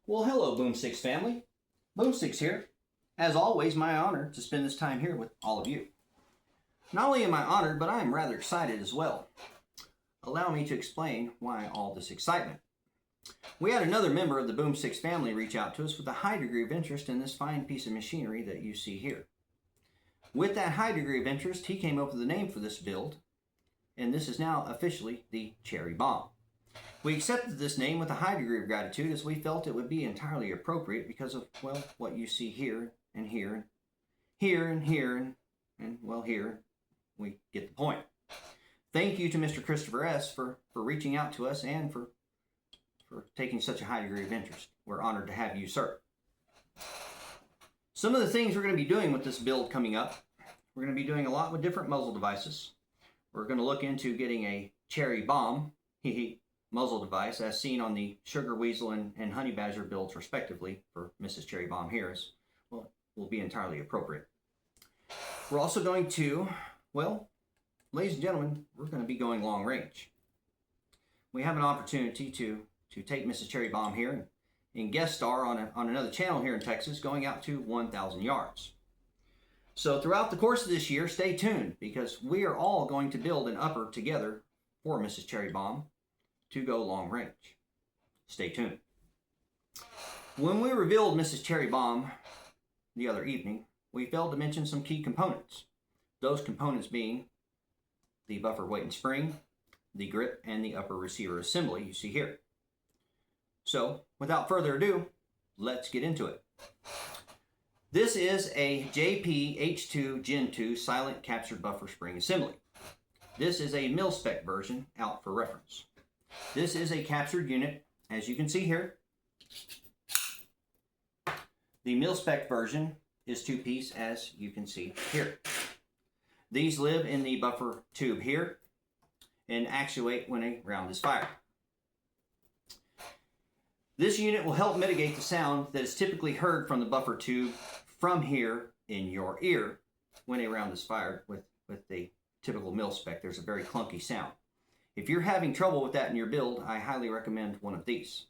Well, hello, Boomsticks family. Boomsticks here. As always, my honor to spend this time here with all of you. Not only am I honored, but I am rather excited as well. Allow me to explain why all this excitement. We had another member of the Boomsticks family reach out to us with a high degree of interest in this fine piece of machinery that you see here. With that high degree of interest, he came up with a name for this build, and this is now officially the Cherry Bomb. We accepted this name with a high degree of gratitude as we felt it would be entirely appropriate because of, well, what you see here and here and here and here and well, here. We get the point. Thank you to Mr. Christopher S. for reaching out to us and for taking such a high degree of interest. We're honored to have you, sir. Some of the things we're going to be doing with this build coming up, we're going to be doing a lot with different muzzle devices. We're going to look into getting a Cherry Bomb muzzle device as seen on the Sugar Weasel and Honey Badger builds respectively for Mrs. Cherry Bomb here as well, will be entirely appropriate. We're also going to, well, ladies and gentlemen, we're going to be going long range. We have an opportunity to take Mrs. Cherry Bomb here and guest star on another channel here in Texas going out to 1,000 yards. So throughout the course of this year, stay tuned because we are all going to build an upper together for Mrs. Cherry Bomb to go long range. Stay tuned. When we revealed Mrs. Cherry Bomb the other evening, we failed to mention some key components. Those components being the buffer weight and spring, the grip, and the upper receiver assembly you see here. So, without further ado, let's get into it. This is a JP-H2 Gen 2 silent captured buffer spring assembly. This is a mil-spec version out for reference. This is a captured unit, as you can see here. The mil-spec version is two-piece, as you can see here. These live in the buffer tube here and actuate when a round is fired. This unit will help mitigate the sound that is typically heard from the buffer tube from here in your ear when a round is fired with the typical mil-spec. There's a very clunky sound. If you're having trouble with that in your build, I highly recommend one of these.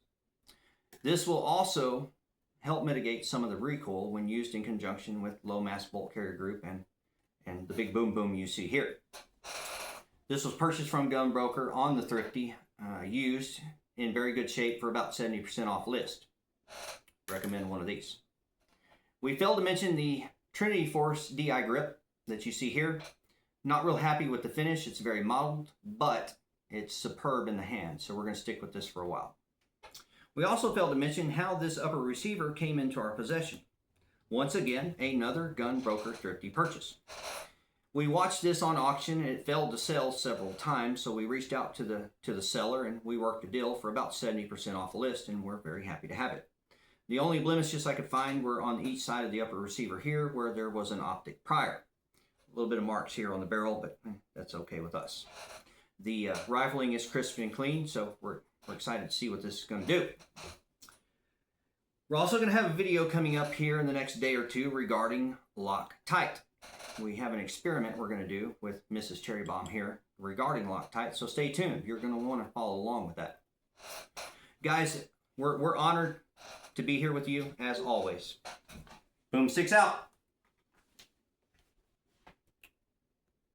This will also help mitigate some of the recoil when used in conjunction with low mass bolt carrier group and the big boom boom you see here. This was purchased from Gunbroker on the Thrifty, used in very good shape for about 70% off list. Recommend one of these. We failed to mention the Trinity Force DI grip that you see here. Not real happy with the finish. It's very mottled, but it's superb in the hand, so we're going to stick with this for a while. We also failed to mention how this upper receiver came into our possession. Once again, another Gunbroker Thrifty purchase. We watched this on auction and it failed to sell several times, so we reached out to the seller and we worked a deal for about 70% off the list, and we're very happy to have it. The only blemishes I could find were on each side of the upper receiver here where there was an optic prior. A little bit of marks here on the barrel, but that's okay with us. The rifling is crisp and clean, so we're excited to see what this is going to do. We're also going to have a video coming up here in the next day or two regarding Loctite. We have an experiment we're going to do with Mrs. Cherry Bomb here regarding Loctite, so stay tuned. You're going to want to follow along with that. Guys, we're honored to be here with you as always. Boomsticks out.